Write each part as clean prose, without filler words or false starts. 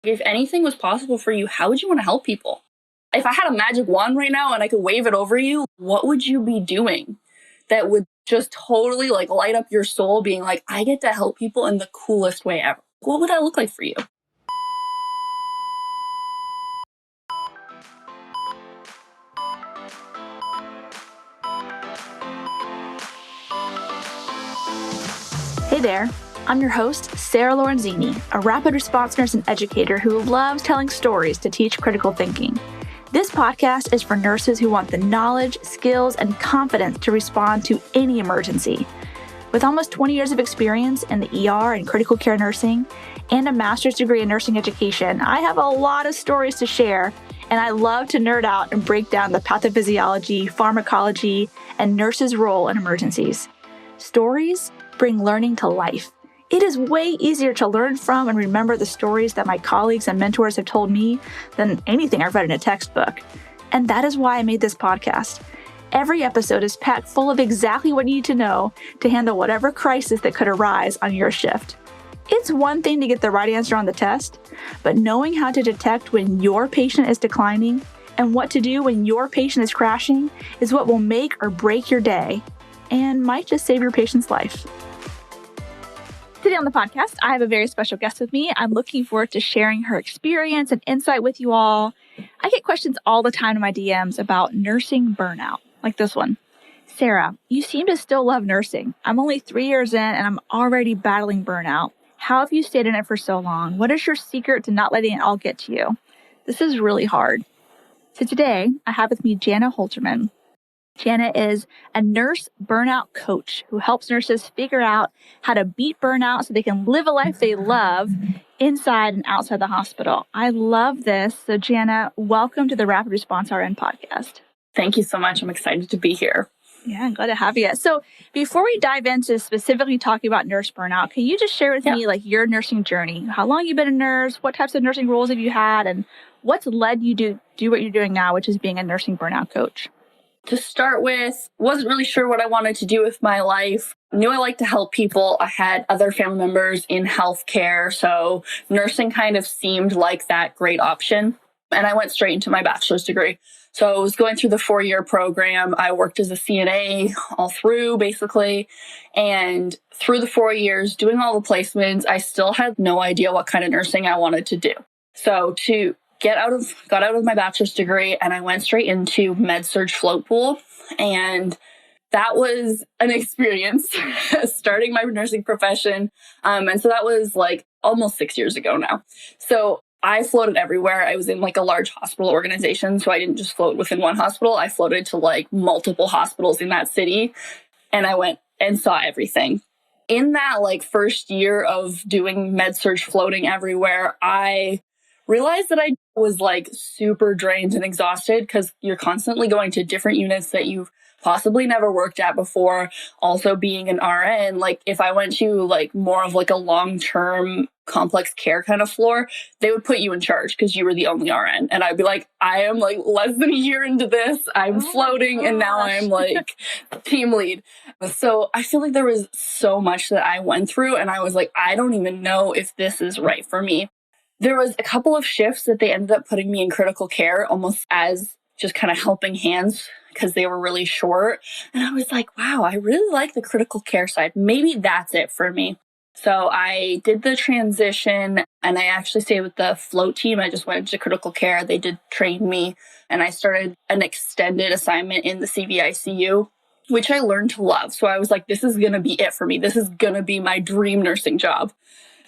If anything was possible for you, how would you want to help people? If I had a magic wand right now and I could wave it over you, what would you be doing that would just totally like light up your soul, being like, I get to help people in the coolest way ever? What would that look like for you? Hey there, I'm your host, Sarah Lorenzini, a rapid response nurse and educator who loves telling stories to teach critical thinking. This podcast is for nurses who want the knowledge, skills, and confidence to respond to any emergency. With almost 20 years of experience in the ER and critical care nursing and a master's degree in nursing education, I have a lot of stories to share, and I love to nerd out and break down the pathophysiology, pharmacology, and nurses' role in emergencies. Stories bring learning to life. It is way easier to learn from and remember the stories that my colleagues and mentors have told me than anything I've read in a textbook. And that is why I made this podcast. Every episode is packed full of exactly what you need to know to handle whatever crisis that could arise on your shift. It's one thing to get the right answer on the test, but knowing how to detect when your patient is declining and what to do when your patient is crashing is what will make or break your day and might just save your patient's life. Today on the podcast, I have a very special guest with me. I'm looking forward to sharing her experience and insight with you all. I get questions all the time in my DMs about nursing burnout, like this one. Sarah, you seem to still love nursing. I'm only 3 years in and I'm already battling burnout. How have you stayed in it for so long? What is your secret to not letting it all get to you? This is really hard. So today, I have with me Janna Holterman. Janna is a nurse burnout coach who helps nurses figure out how to beat burnout so they can live a life they love inside and outside the hospital. I love this. So Janna, welcome to the Rapid Response RN podcast. Thank you so much. I'm excited to be here. Yeah, I'm glad to have you. So before we dive into specifically talking about nurse burnout, can you just share with me like your nursing journey? How long you've been a nurse? What types of nursing roles have you had? And what's led you to do what you're doing now, which is being a nursing burnout coach? To start with, wasn't really sure what I wanted to do with my life. Knew I liked to help people. I had other family members in healthcare, so nursing kind of seemed like that great option. And I went straight into my bachelor's degree. So I was going through the 4-year program. I worked as a CNA all through, basically. And through the 4 years, doing all the placements, I still had no idea what kind of nursing I wanted to do. So got out of my bachelor's degree and I went straight into med-surg float pool. And that was an experience starting my nursing profession. And so that was like almost 6 years ago now. So I floated everywhere. I was in like a large hospital organization. So I didn't just float within one hospital. I floated to like multiple hospitals in that city. And I went and saw everything. In that like first year of doing med-surg floating everywhere, I realized that I was like super drained and exhausted because you're constantly going to different units that you've possibly never worked at before. Also being an RN, like if I went to like more of like a long-term complex care kind of floor, they would put you in charge because you were the only RN. And I'd be like, I am like less than a year into this. I'm floating and now I'm like team lead. So I feel like there was so much that I went through and I was like, I don't even know if this is right for me. There was a couple of shifts that they ended up putting me in critical care almost as just kind of helping hands because they were really short. And I was like, wow, I really like the critical care side. Maybe that's it for me. So I did the transition and I actually stayed with the float team. I just went into critical care. They did train me and I started an extended assignment in the CVICU, which I learned to love. So I was like, this is going to be it for me. This is going to be my dream nursing job.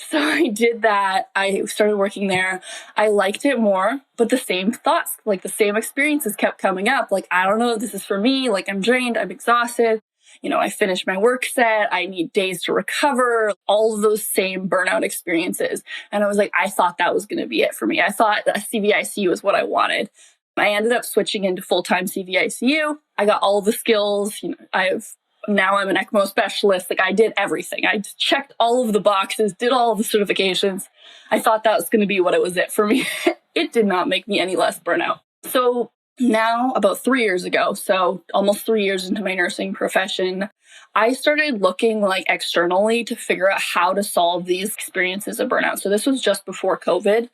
So I did that. I started working there. I liked it more, but the same thoughts, like the same experiences kept coming up. Like, I don't know if this is for me. Like, I'm drained. I'm exhausted. You know, I finished my work set. I need days to recover. All of those same burnout experiences. And I was like, I thought that was going to be it for me. I thought a CVICU was what I wanted. I ended up switching into full-time CVICU. I got all the skills. You know, now I'm an ECMO specialist. Like I did everything. I checked all of the boxes, did all of the certifications. I thought that was going to be what it was it for me. It did not make me any less burnout. So now about 3 years ago, so almost 3 years into my nursing profession, I started looking like externally to figure out how to solve these experiences of burnout. So this was just before COVID.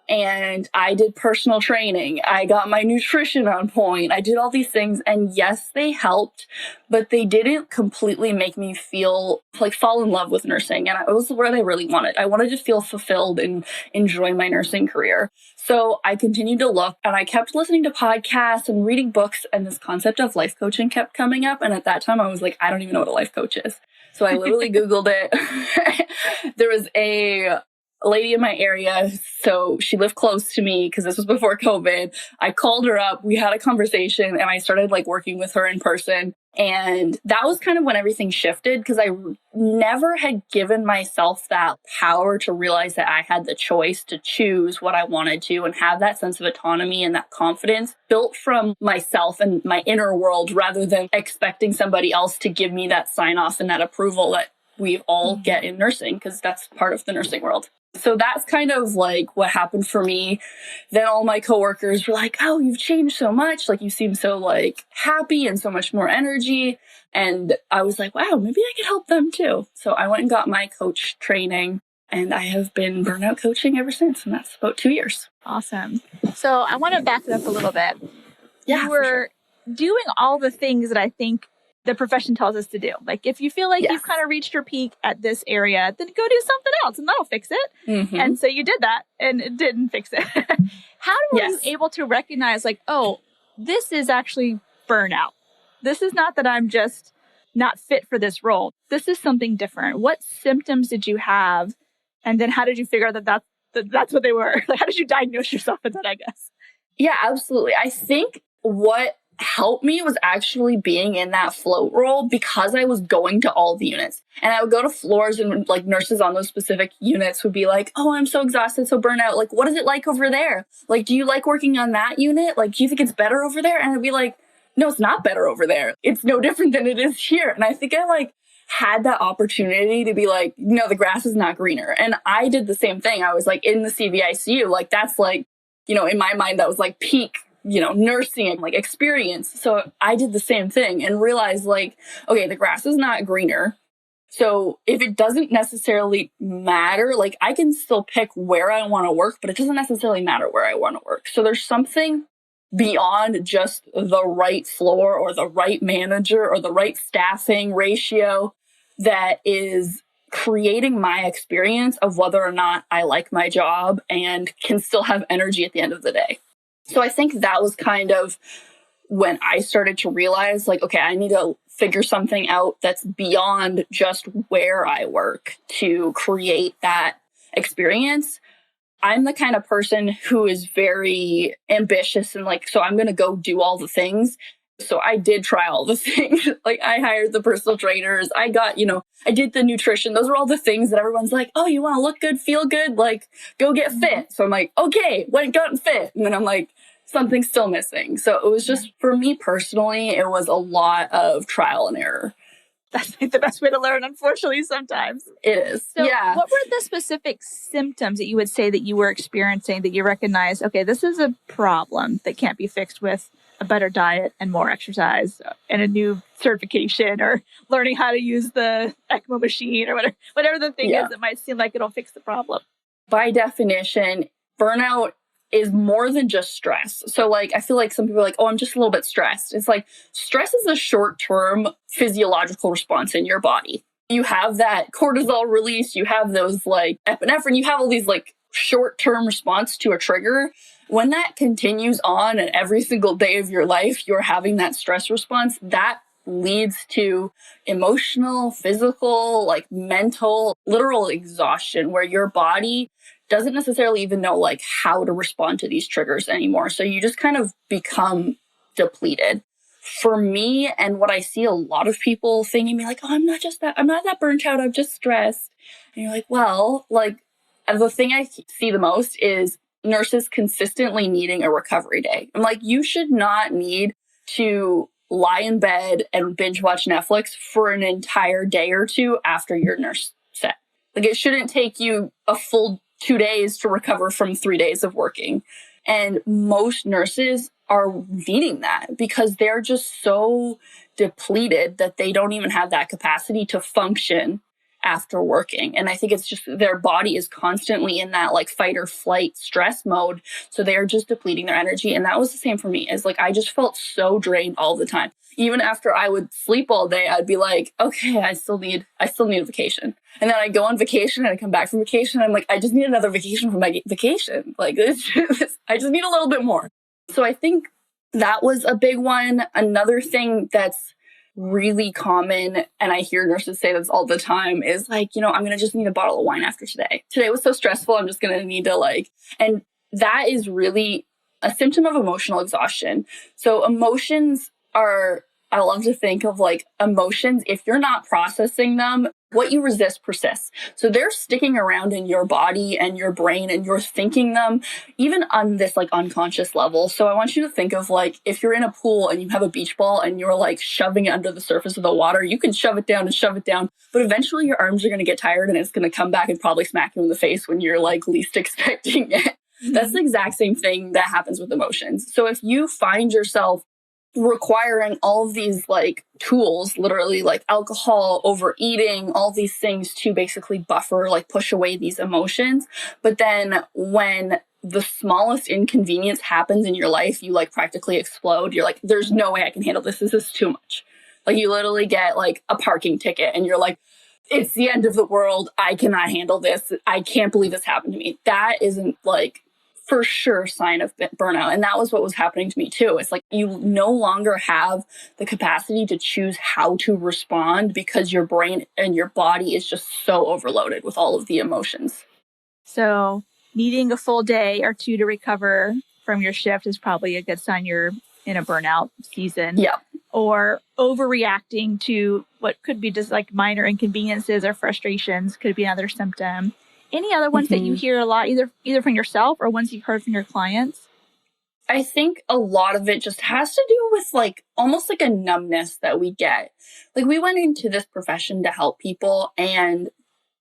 And I did personal training. I got my nutrition on point. I did all these things. And yes, they helped, but they didn't completely make me feel like fall in love with nursing. And it was what I really wanted. I wanted to feel fulfilled and enjoy my nursing career. So I continued to look and I kept listening to podcasts and reading books. And this concept of life coaching kept coming up. And at that time, I was like, I don't even know what a life coach is. So I literally Googled it. There was a lady in my area, so she lived close to me because this was before COVID. I called her up, we had a conversation, and I started like working with her in person. And that was kind of when everything shifted because I never had given myself that power to realize that I had the choice to choose what I wanted to and have that sense of autonomy and that confidence built from myself and my inner world rather than expecting somebody else to give me that sign off and that approval that we all get in nursing because that's part of the nursing world. So that's kind of like what happened for me. Then all my coworkers were like, oh, you've changed so much. Like you seem so like happy and so much more energy. And I was like, wow, maybe I could help them too. So I went and got my coach training and I have been burnout coaching ever since. And that's about 2 years. Awesome. So I want to back it up a little bit. Yeah, you were doing all the things that I think the profession tells us to do. Like if you feel like you've kind of reached your peak at this area, then go do something else and that'll fix it. Mm-hmm. And so you did that and it didn't fix it. How were you able to recognize like, oh, this is actually burnout. This is not that I'm just not fit for this role. This is something different. What symptoms did you have? And then how did you figure out that that's what they were? Like, how did you diagnose yourself with that, I guess? Yeah, absolutely. I think what helped me was actually being in that float role because I was going to all the units and I would go to floors and like nurses on those specific units would be like, oh, I'm so exhausted, so burnt out. Like, what is it like over there? Like, do you like working on that unit? Like, do you think it's better over there? And I'd be like, no, it's not better over there. It's no different than it is here. And I think I like had that opportunity to be like, no, the grass is not greener. And I did the same thing. I was like in the CVICU, like that's like, you know, in my mind, that was like peak, you know, nursing and like experience. So I did the same thing and realized like, okay, the grass is not greener. So if it doesn't necessarily matter, like I can still pick where I want to work, but it doesn't necessarily matter where I want to work. So there's something beyond just the right floor or the right manager or the right staffing ratio that is creating my experience of whether or not I like my job and can still have energy at the end of the day. So I think that was kind of when I started to realize like, okay, I need to figure something out that's beyond just where I work to create that experience. I'm the kind of person who is very ambitious and like, so I'm going to go do all the things. So I did try all the things. Like I hired the personal trainers. I got, you know, I did the nutrition. Those are all the things that everyone's like, oh, you want to look good, feel good, like go get fit. So I'm like, okay, went gotten fit. And then I'm like, something's still missing. So it was just, for me personally, it was a lot of trial and error. That's like the best way to learn, unfortunately, sometimes. It is. So yeah. What were the specific symptoms that you would say that you were experiencing that you recognize, okay, this is a problem that can't be fixed with a better diet and more exercise and a new certification or learning how to use the ECMO machine or whatever the thing is that might seem like it'll fix the problem? By definition, burnout is more than just stress. So like, I feel like some people are like, oh, I'm just a little bit stressed. It's like stress is a short-term physiological response in your body. You have that cortisol release, you have those like epinephrine, you have all these like short-term response to a trigger. When that continues on and every single day of your life, you're having that stress response, that leads to emotional, physical, like mental, literal exhaustion where your body doesn't necessarily even know like how to respond to these triggers anymore. So you just kind of become depleted. For me, and what I see a lot of people thinking me like, oh, I'm not that burnt out, I'm just stressed. And you're like, well, like the thing I see the most is nurses consistently needing a recovery day. I'm like, you should not need to lie in bed and binge watch Netflix for an entire day or two after your nurse set. Like it shouldn't take you a full 2 days to recover from 3 days of working. And most nurses are needing that because they're just so depleted that they don't even have that capacity to function after working. And I think it's just their body is constantly in that like fight or flight stress mode. So they're just depleting their energy. And that was the same for me. Is like I just felt so drained all the time. Even after I would sleep all day, I'd be like, okay, I still need a vacation. And then I'd go on vacation and I'd come back from vacation. And I'm like, I just need another vacation from my vacation. Like I just need a little bit more. So I think that was a big one. Another thing that's really common, and I hear nurses say this all the time, is like, I'm going to just need a bottle of wine after today. Today was so stressful. I'm just going to need to and that is really a symptom of emotional exhaustion. So emotions are, I love to think of like emotions, if you're not processing them, what you resist persists. So they're sticking around in your body and your brain and you're thinking them even on this like unconscious level. So I want you to think of like if you're in a pool and you have a beach ball and you're like shoving it under the surface of the water, you can shove it down, but eventually your arms are going to get tired and it's going to come back and probably smack you in the face when you're like least expecting it. That's the exact same thing that happens with emotions. So if you find yourself requiring all of these like tools, literally like alcohol, overeating, all these things to basically buffer, like push away these emotions. But then when the smallest inconvenience happens in your life, you like practically explode. You're like, there's no way I can handle this. This is too much. Like you literally get like a parking ticket and you're like, it's the end of the world. I cannot handle this. I can't believe this happened to me. That isn't like for sure sign of burnout. And that was what was happening to me too. It's like you no longer have the capacity to choose how to respond because your brain and your body is just so overloaded with all of the emotions. So needing a full day or two to recover from your shift is probably a good sign you're in a burnout season. Yeah. Or overreacting to what could be just like minor inconveniences or frustrations could be another symptom. Any other ones that you hear a lot, either from yourself or ones you've heard from your clients? I think a lot of it just has to do with like almost like a numbness that we get. Like we went into this profession to help people. And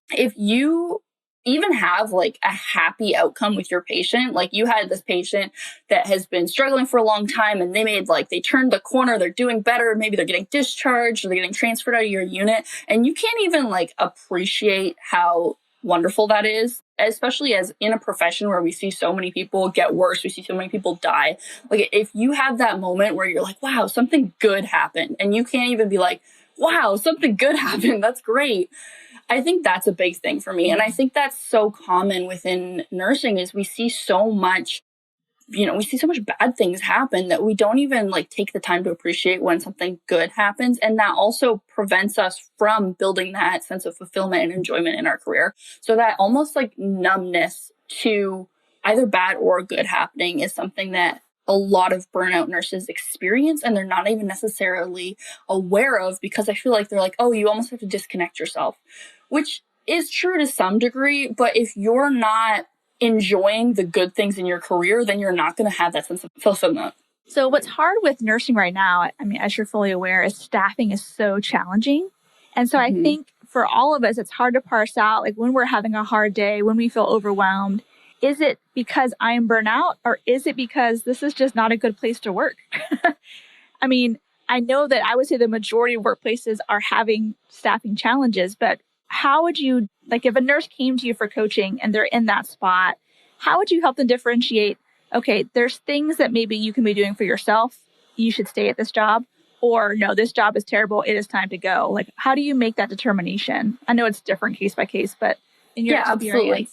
if you even have like a happy outcome with your patient, like you had this patient that has been struggling for a long time and they turned the corner, they're doing better. Maybe they're getting discharged or they're getting transferred out of your unit. And you can't even like appreciate how wonderful that is, especially as in a profession where we see so many people get worse, we see so many people die. Like if you have that moment where you're like, wow, something good happened, and you can't even be like, wow, something good happened, that's great. I think that's a big thing for me. And I think that's so common within nursing is we see so much bad things happen that we don't even like take the time to appreciate when something good happens. And that also prevents us from building that sense of fulfillment and enjoyment in our career. So that almost like numbness to either bad or good happening is something that a lot of burnout nurses experience and they're not even necessarily aware of because I feel like they're like, oh, you almost have to disconnect yourself, which is true to some degree. But if you're not enjoying the good things in your career, then you're not going to have that sense of fulfillment. So what's hard with nursing right now, I mean, as you're fully aware, is staffing is so challenging. And so I think for all of us, it's hard to parse out, like when we're having a hard day, when we feel overwhelmed, is it because I am burnout or is it because this is just not a good place to work? I mean, I know that I would say the majority of workplaces are having staffing challenges, but how would you, like if a nurse came to you for coaching and they're in that spot, how would you help them differentiate, okay, there's things that maybe you can be doing for yourself, you should stay at this job, or no, this job is terrible, it is time to go. Like, how do you make that determination? I know it's different case by case, but in your experience. Absolutely.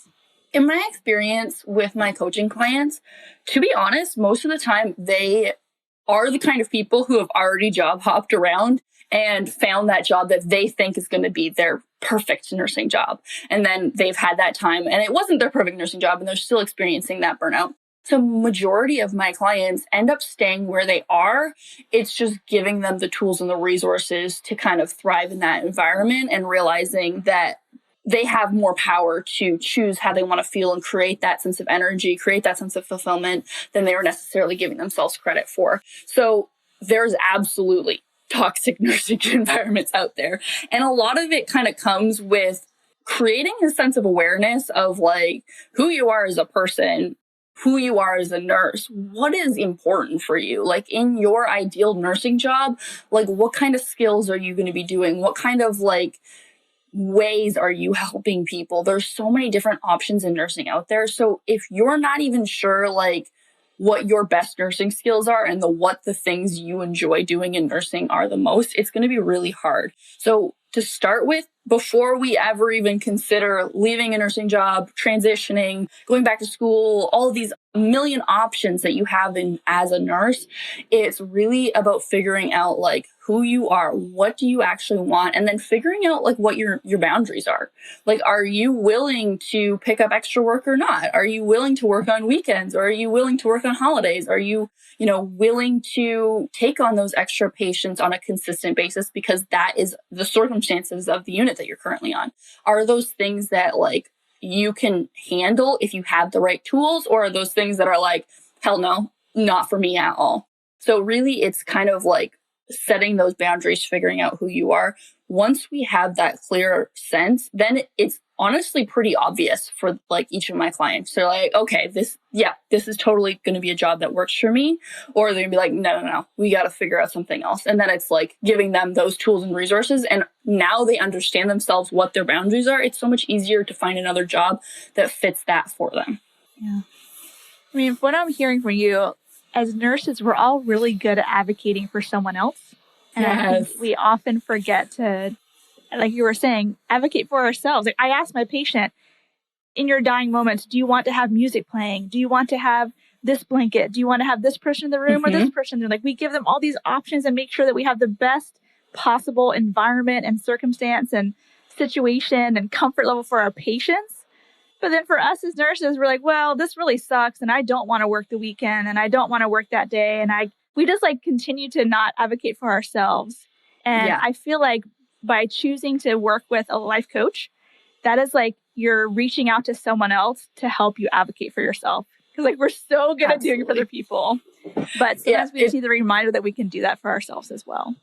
In my experience with my coaching clients, to be honest, most of the time they are the kind of people who have already job hopped around and found that job that they think is going to be their perfect nursing job. And then they've had that time and it wasn't their perfect nursing job and they're still experiencing that burnout. So majority of my clients end up staying where they are. It's just giving them the tools and the resources to kind of thrive in that environment and realizing that they have more power to choose how they want to feel and create that sense of energy, create that sense of fulfillment than they were necessarily giving themselves credit for. So there's absolutely toxic nursing environments out there. And a lot of it kind of comes with creating a sense of awareness of like who you are as a person who you are as a nurse. What is important for you? Like in your ideal nursing job, like what kind of skills are you going to be doing? What kind of like ways are you helping people? There's so many different options in nursing out there. So if you're not even sure like what your best nursing skills are and what the things you enjoy doing in nursing are the most, it's going to be really hard. So to start with, before we ever even consider leaving a nursing job, transitioning, going back to school, all of these million options that you have in as a nurse, it's really about figuring out like who you are, what do you actually want, and then figuring out like what your boundaries are. Like, are you willing to pick up extra work or not? Are you willing to work on weekends? Or are you willing to work on holidays? Are you, willing to take on those extra patients on a consistent basis because that is the circumstances of the unit that you're currently on? Are those things that like you can handle if you have the right tools, or are those things that are like, hell no, not for me at all? So really it's kind of like setting those boundaries, figuring out who you are. Once we have that clear sense, then it's honestly pretty obvious for like each of my clients. They're like, okay, this is totally going to be a job that works for me. Or they're going to be like, no, we got to figure out something else. And then it's like giving them those tools and resources. And now they understand themselves what their boundaries are. It's so much easier to find another job that fits that for them. Yeah. I mean, what I'm hearing from you, as nurses, we're all really good at advocating for someone else. And I think we often forget to, like you were saying, advocate for ourselves. Like I asked my patient, in your dying moments, do you want to have music playing? Do you want to have this blanket? Do you want to have this person in the room or this person in the room? Like we give them all these options and make sure that we have the best possible environment and circumstance and situation and comfort level for our patients. But then for us as nurses, we're like, well, this really sucks. And I don't want to work the weekend and I don't want to work that day. And we just like continue to not advocate for ourselves. And I feel like by choosing to work with a life coach, that is like you're reaching out to someone else to help you advocate for yourself. Because like we're so good at doing it for other people. But sometimes we just need the reminder that we can do that for ourselves as well.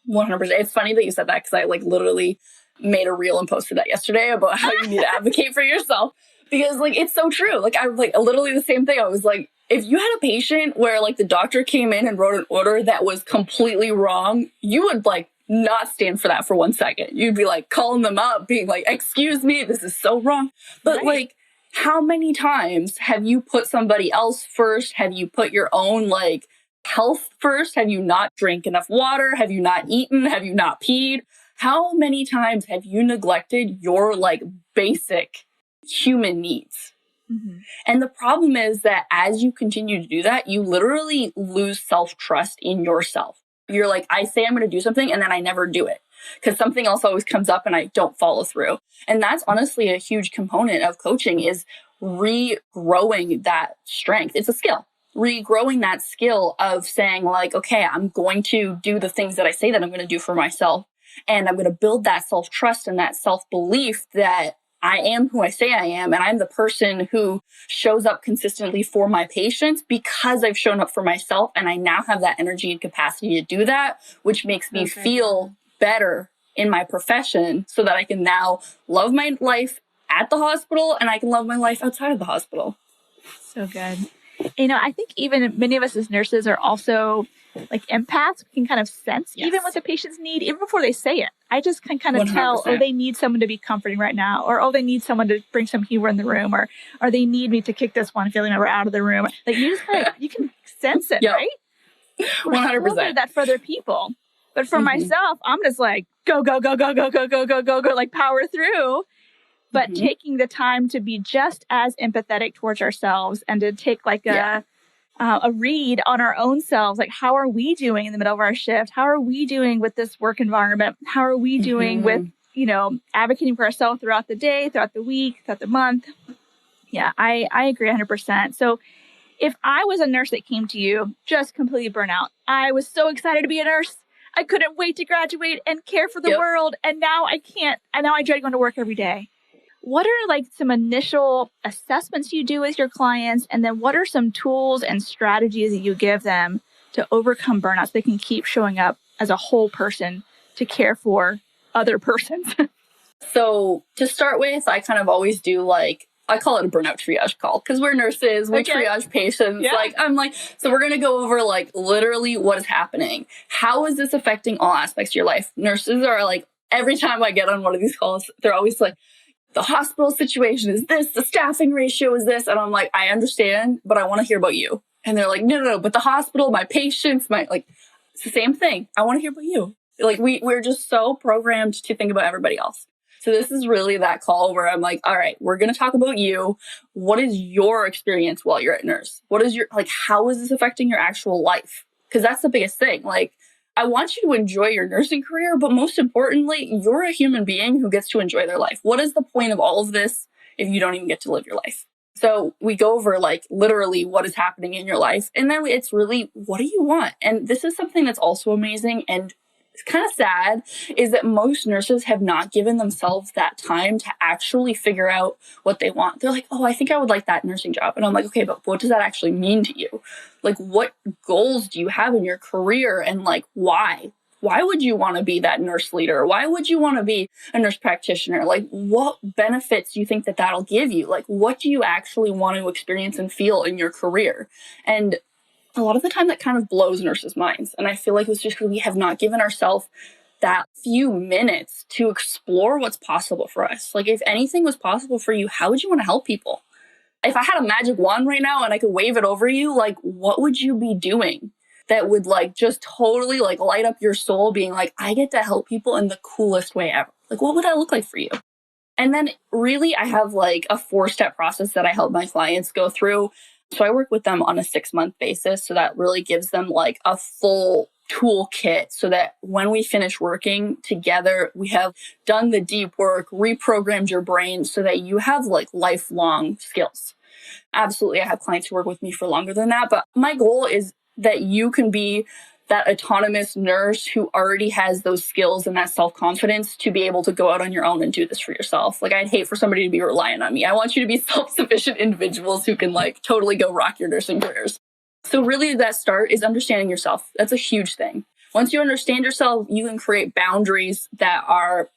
100%. It's funny that you said that because I like literally made a reel and posted that yesterday about how you need to advocate for yourself, because like it's so true. Like I was like literally the same thing. I was like, if you had a patient where like the doctor came in and wrote an order that was completely wrong, you would like not stand for that for 1 second. You'd be like calling them up, being like, excuse me, this is so wrong. But like, how many times have you put somebody else first? Have you put your own like health first? Have you not drank enough water? Have you not eaten? Have you not peed? How many times have you neglected your like basic human needs? And the problem is that as you continue to do that, you literally lose self-trust in yourself. You're like, I say I'm going to do something and then I never do it because something else always comes up and I don't follow through. And that's honestly a huge component of coaching, is regrowing that strength. It's a skill. Regrowing that skill of saying like, okay, I'm going to do the things that I say that I'm going to do for myself. And I'm going to build that self-trust and that self-belief that I am who I say I am. And I'm the person who shows up consistently for my patients because I've shown up for myself. And I now have that energy and capacity to do that, which makes me feel better in my profession so that I can now love my life at the hospital and I can love my life outside of the hospital. So good. I think even many of us as nurses are also like empaths. We can kind of sense even what the patients need, even before they say it. I just can kind of 100%. Tell, oh, they need someone to be comforting right now, or oh, they need someone to bring some humor in the room, or they need me to kick this one family member out of the room. Like you just kind of, you can sense it, right? 100%. So that for other people, but for myself, I'm just like go, like power through. But taking the time to be just as empathetic towards ourselves and to take like a read on our own selves. Like, how are we doing in the middle of our shift? How are we doing with this work environment? How are we doing with, advocating for ourselves throughout the day, throughout the week, throughout the month? Yeah, I agree 100%. So if I was a nurse that came to you just completely burnt out, I was so excited to be a nurse. I couldn't wait to graduate and care for the world. And now I can't. And now I dread going to work every day. What are like some initial assessments you do with your clients? And then what are some tools and strategies that you give them to overcome burnout so they can keep showing up as a whole person to care for other persons? So to start with, I kind of always do like I call it a burnout triage call because we're nurses, we triage patients. Yeah. So we're going to go over literally what is happening. How is this affecting all aspects of your life? Nurses are every time I get on one of these calls, they're always like, the hospital situation is this, the staffing ratio is this. And I'm like, I understand, but I want to hear about you. And they're like, no, but the hospital, my patients, it's the same thing. I want to hear about you. We're just so programmed to think about everybody else. So this is really that call where I'm like, all right, we're going to talk about you. What is your experience while you're at nurse? What is how is this affecting your actual life? Because that's the biggest thing. I want you to enjoy your nursing career, but most importantly, you're a human being who gets to enjoy their life. What is the point of all of this if you don't even get to live your life? So we go over literally what is happening in your life. And then it's really, what do you want? And this is something that's also amazing and it's kind of sad, is that most nurses have not given themselves that time to actually figure out what they want. They're like, oh, I think I would like that nursing job. And I'm like, okay, but what does that actually mean to you? What goals do you have in your career? And why? Why would you want to be that nurse leader? Why would you want to be a nurse practitioner? What benefits do you think that that'll give you? What do you actually want to experience and feel in your career? And a lot of the time that kind of blows nurses' minds. And I feel like it's just because we have not given ourselves that few minutes to explore what's possible for us. If anything was possible for you, how would you want to help people? If I had a magic wand right now and I could wave it over you, what would you be doing that would just totally light up your soul being I get to help people in the coolest way ever? What would that look like for you? And then really I have a 4-step process that I help my clients go through. So I work with them on a 6-month basis. So that really gives them a full toolkit so that when we finish working together, we have done the deep work, reprogrammed your brain so that you have lifelong skills. Absolutely. I have clients who work with me for longer than that. But my goal is that you can be that autonomous nurse who already has those skills and that self-confidence to be able to go out on your own and do this for yourself. I'd hate for somebody to be relying on me. I want you to be self-sufficient individuals who can totally go rock your nursing careers. So really that start is understanding yourself. That's a huge thing. Once you understand yourself, you can create boundaries that are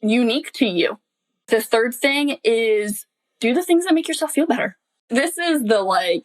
unique to you. The third thing is do the things that make yourself feel better. This is the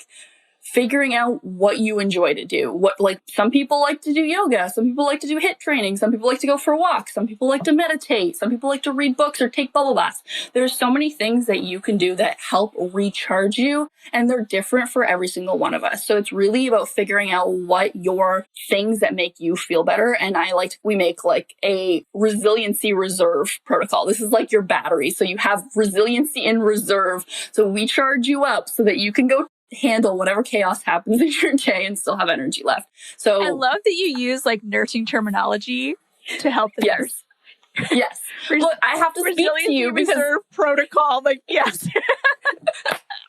figuring out what you enjoy to do. Some people like to do yoga. Some people like to do HIIT training. Some people like to go for walks. Some people like to meditate. Some people like to read books or take bubble baths. There's so many things that you can do that help recharge you, and they're different for every single one of us. So it's really about figuring out what your things that make you feel better. And we make a resiliency reserve protocol. This is your battery. So you have resiliency in reserve. So we charge you up so that you can go handle whatever chaos happens in your day and still have energy left. So I love that you use nursing terminology to help the nurse. Yes. Well, I have to speak to you because protocol. Yes.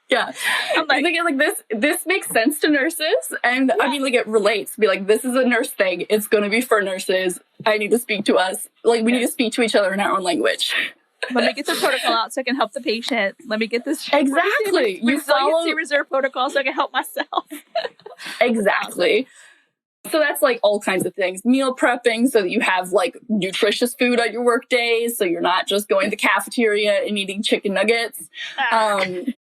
Yeah. I'm thinking this makes sense to nurses. And yeah. I mean, it relates. Be this is a nurse thing. It's going to be for nurses. I need to speak to us. We need to speak to each other in our own language. Let me get the protocol out so I can help the patient. Let me get this. Exactly. You follow reserve protocol so I can help myself. Exactly. So that's all kinds of things. Meal prepping so that you have nutritious food on your work days. So you're not just going to the cafeteria and eating chicken nuggets.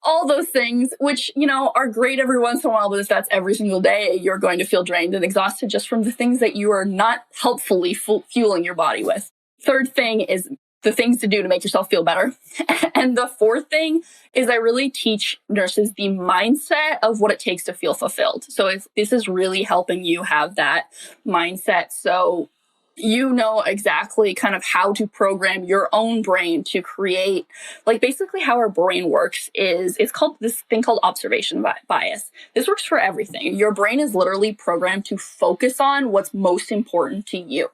All those things, which, are great every once in a while, but if that's every single day, you're going to feel drained and exhausted just from the things that you are not helpfully fueling your body with. Third thing is the things to do to make yourself feel better. And the fourth thing is I really teach nurses the mindset of what it takes to feel fulfilled. So this is really helping you have that mindset. So you know exactly kind of how to program your own brain to create, basically how our brain works is it's called this thing called observation bias. This works for everything. Your brain is literally programmed to focus on what's most important to you.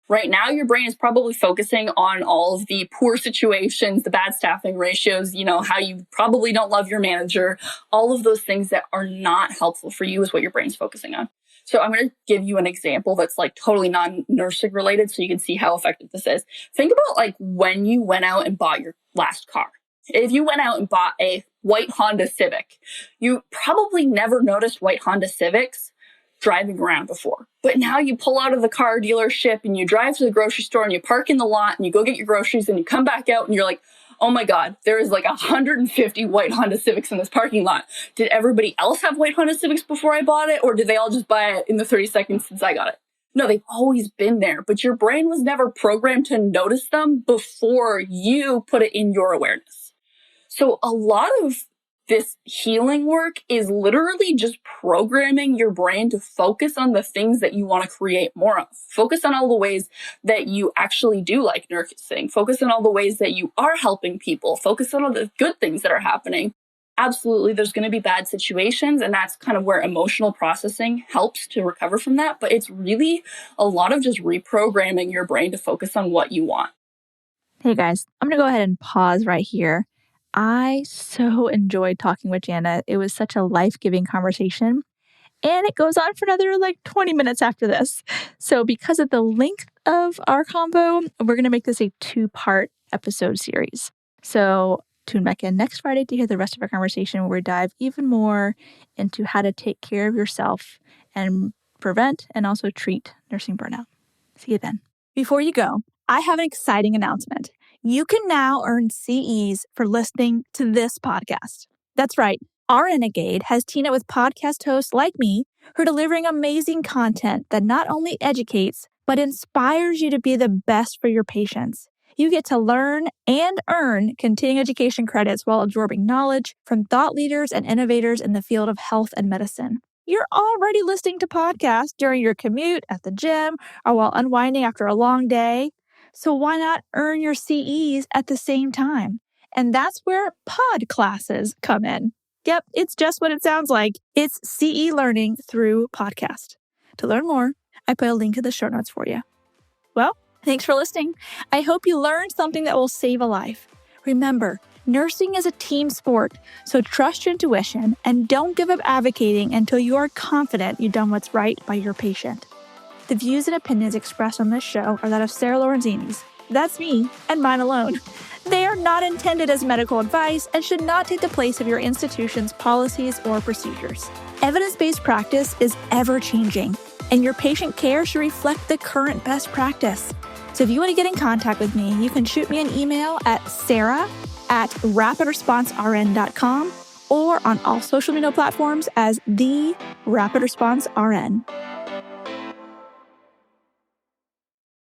Right now, your brain is probably focusing on all of the poor situations, the bad staffing ratios, how you probably don't love your manager. All of those things that are not helpful for you is what your brain's focusing on. So I'm going to give you an example that's totally non-nursing related so you can see how effective this is. Think about when you went out and bought your last car. If you went out and bought a white Honda Civic, you probably never noticed white Honda Civics driving around before. But now you pull out of the car dealership and you drive to the grocery store and you park in the lot and you go get your groceries and you come back out and you're like, oh my God, there is like 150 white Honda Civics in this parking lot. Did everybody else have white Honda Civics before I bought it? Or did they all just buy it in the 30 seconds since I got it? No, they've always been there, but your brain was never programmed to notice them before you put it in your awareness. So a lot of this healing work is literally just programming your brain to focus on the things that you want to create more of. Focus on all the ways that you actually do like nursing. Focus on all the ways that you are helping people. Focus on all the good things that are happening. Absolutely, there's going to be bad situations, and that's kind of where emotional processing helps to recover from that. But it's really a lot of just reprogramming your brain to focus on what you want. Hey guys, I'm going to go ahead and pause right here. I so enjoyed talking with Janna. It was such a life-giving conversation. And it goes on for another 20 minutes after this. So because of the length of our combo, we're going to make this a 2-part episode series. So tune back in next Friday to hear the rest of our conversation where we dive even more into how to take care of yourself and prevent and also treat nursing burnout. See you then. Before you go, I have an exciting announcement. You can now earn CEs for listening to this podcast. That's right. Our Renegade has teamed up with podcast hosts like me who are delivering amazing content that not only educates, but inspires you to be the best for your patients. You get to learn and earn continuing education credits while absorbing knowledge from thought leaders and innovators in the field of health and medicine. You're already listening to podcasts during your commute, at the gym, or while unwinding after a long day. So why not earn your CEs at the same time? And that's where pod classes come in. Yep, it's just what it sounds like. It's CE learning through podcast. To learn more, I put a link in the show notes for you. Well, thanks for listening. I hope you learned something that will save a life. Remember, nursing is a team sport, so trust your intuition and don't give up advocating until you are confident you've done what's right by your patient. The views and opinions expressed on this show are that of Sarah Lorenzini's. That's me and mine alone. They are not intended as medical advice and should not take the place of your institution's policies or procedures. Evidence-based practice is ever-changing, and your patient care should reflect the current best practice. So if you want to get in contact with me, you can shoot me an email at sarah@rapidresponsern.com or on all social media platforms as the Rapid Response RN.